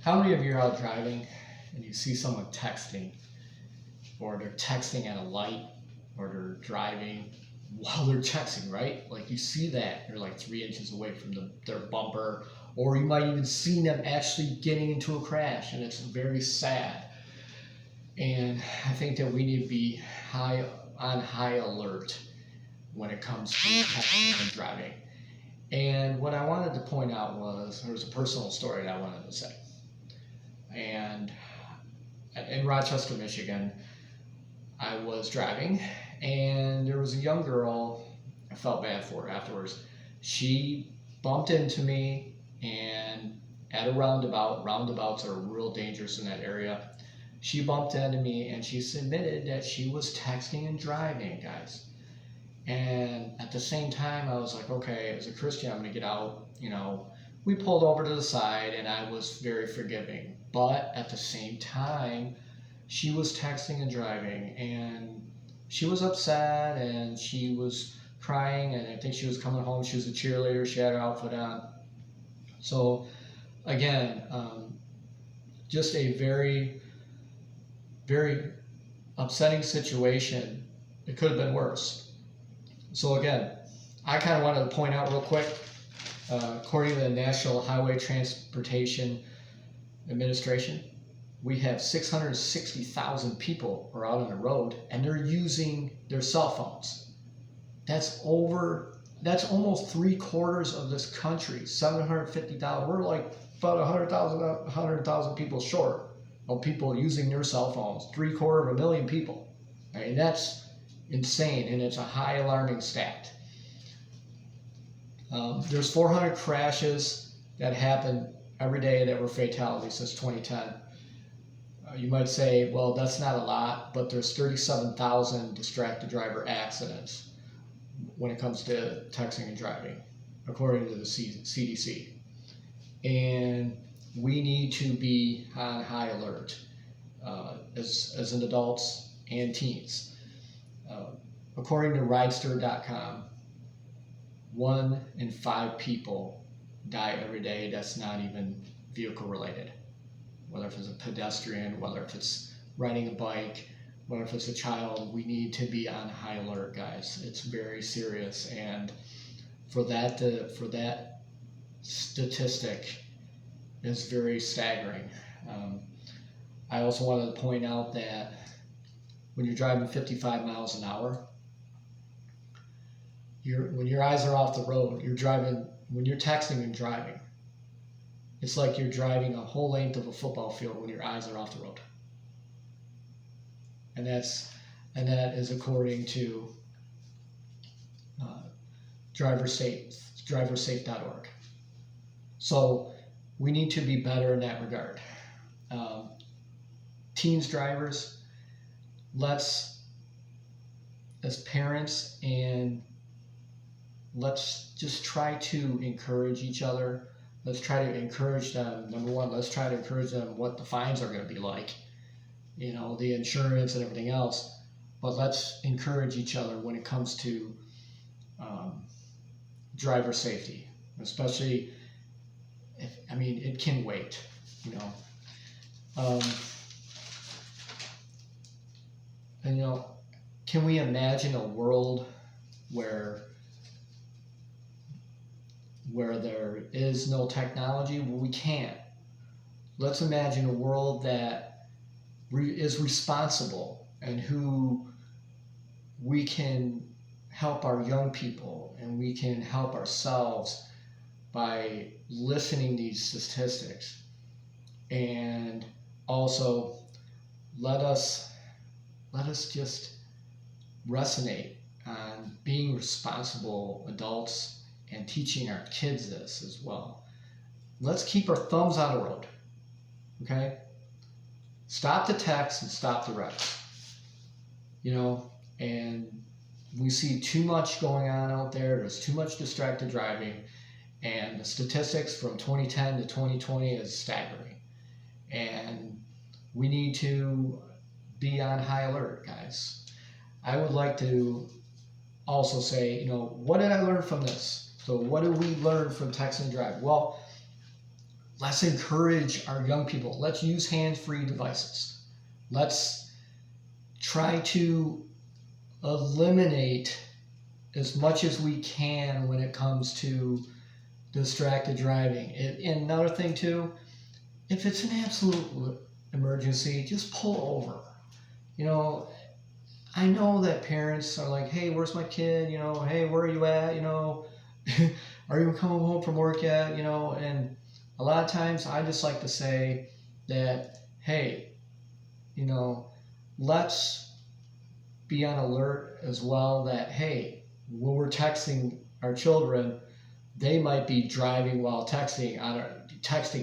How many of you are out driving and you see someone texting, or they're texting at a light, or they're driving while they're texting, right? Like you see that, you're like 3 inches away from their bumper, or you might even see them actually getting into a crash, and it's very sad. And I think that we need to be on high alert when it comes to texting and driving. And what I wanted to point out was there was a personal story that I wanted to say. And in Rochester, Michigan, I was driving, and there was a young girl. I felt bad for her afterwards. She bumped into me, and at a roundabout, roundabouts are real dangerous in that area. She bumped into me, and she admitted that she was texting and driving, guys. And at the same time, I was like, okay, as a Christian, I'm going to get out. We pulled over to the side, and I was very forgiving. But at the same time, she was texting and driving, and she was upset, and she was crying, and I think she was coming home. She was a cheerleader. She had her outfit on. So, again, just a very, very upsetting situation. It could have been worse. So again, I kind of wanted to point out real quick, according to the National Highway Transportation Administration, we have 660,000 people are out on the road, and they're using their cell phones. That's almost 3/4 of this country, 750,000. We're like about 100,000 people short of people using their cell phones. 750,000 people. And that's insane, and it's a high alarming stat. There's 400 crashes that happen every day that were fatalities since 2010. You might say, well, that's not a lot, but there's 37,000 distracted driver accidents when it comes to texting and driving, according to the CDC. And we need to be on high alert as an adults and teens. According to Ridester.com, 1 in 5 people die every day that's not even vehicle related. Whether if it's a pedestrian, whether if it's riding a bike, whether if it's a child, we need to be on high alert, guys. It's very serious, and for that statistic is very staggering. I also wanted to point out that when you're driving 55 miles an hour, when your eyes are off the road, when you're texting and driving, it's like you're driving a whole length of a football field when your eyes are off the road. And that is according to driversafe.org. So we need to be better in that regard. Teens drivers, let's, as parents, and let's just try to encourage each other. Let's try to encourage them. Number one, let's try to encourage them what the fines are going to be like, the insurance and everything else. But let's encourage each other when it comes to driver safety, especially it can wait, can we imagine a world where there is no technology? Well, we can't. Let's imagine a world that is responsible, and who we can help our young people, and we can help ourselves by listening to these statistics. And also let us just resonate on being responsible adults and teaching our kids this as well. Let's keep our thumbs on the road, okay? Stop the text and stop the wrecks, and we see too much going on out there. There's too much distracted driving, and the statistics from 2010 to 2020 is staggering. And we need to be on high alert, guys. I would like to also say, what did I learn from this? So what did we learn from text and drive? Well, let's encourage our young people. Let's use hands-free devices. Let's try to eliminate as much as we can when it comes to distracted driving. And another thing too, if it's an absolute emergency, just pull over. You know, I know that parents are like, hey, where's my kid? You know, hey, where are you at? You know, are you coming home from work yet? You know, and a lot of times I just like to say that, hey, you know, let's be on alert as well that, hey, when we're texting our children, they might be driving while texting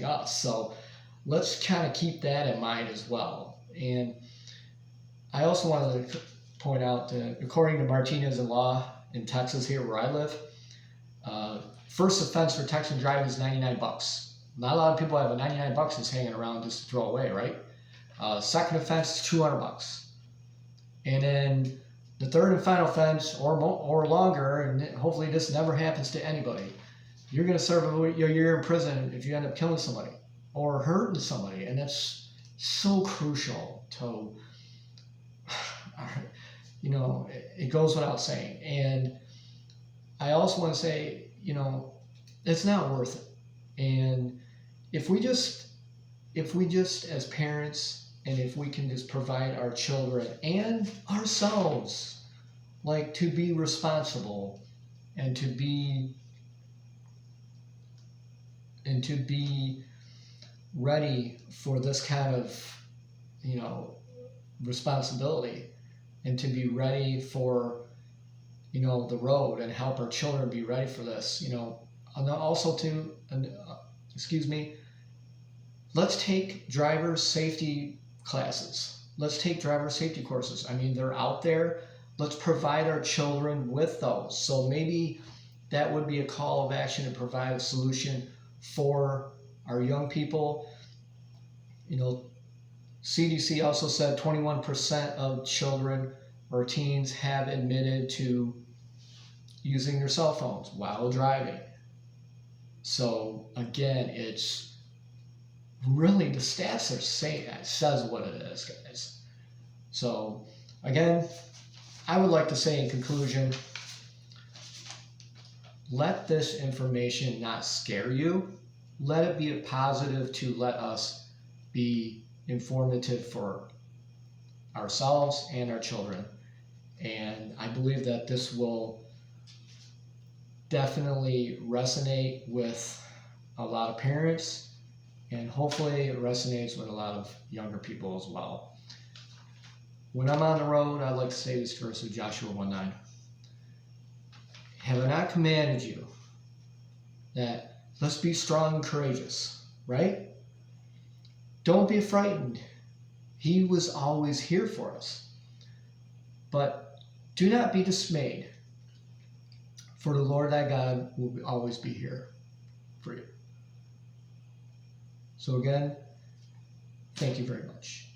us. So let's kind of keep that in mind as well. And I also wanted to point out that according to Martinez and Law in Texas, here where I live, first offense for texting and driving is $99. Not a lot of people have a $99 that's hanging around just to throw away, right? Second offense is $200. And then the third and final offense, or longer, and hopefully this never happens to anybody, you're going to serve a year in prison if you end up killing somebody or hurting somebody. And that's so crucial to, you know, it goes without saying. And I also want to say, you know, it's not worth it. And if we just as parents, and if we can just provide our children and ourselves, like, to be responsible and to be ready for this kind of, you know, responsibility, and to be ready for, you know, the road, and help our children be ready for this, you know. And also to, let's take driver safety classes. Let's take driver safety courses. I mean, they're out there. Let's provide our children with those. So maybe that would be a call of action to provide a solution for our young people. You know, CDC also said 21% of children or teens have admitted to using their cell phones while driving. So again, it's really, the stats are saying, it says what it is, guys. So again, I would like to say in conclusion, let this information not scare you. Let it be a positive to let us be informative for ourselves and our children. And I believe that this will definitely resonate with a lot of parents, and hopefully it resonates with a lot of younger people as well. When I'm on the road, I like to say this verse of Joshua 1:9. Have I not commanded you that let's be strong and courageous, right? Don't be frightened. He was always here for us. But do not be dismayed, for the Lord thy God will always be here for you. So again, thank you very much.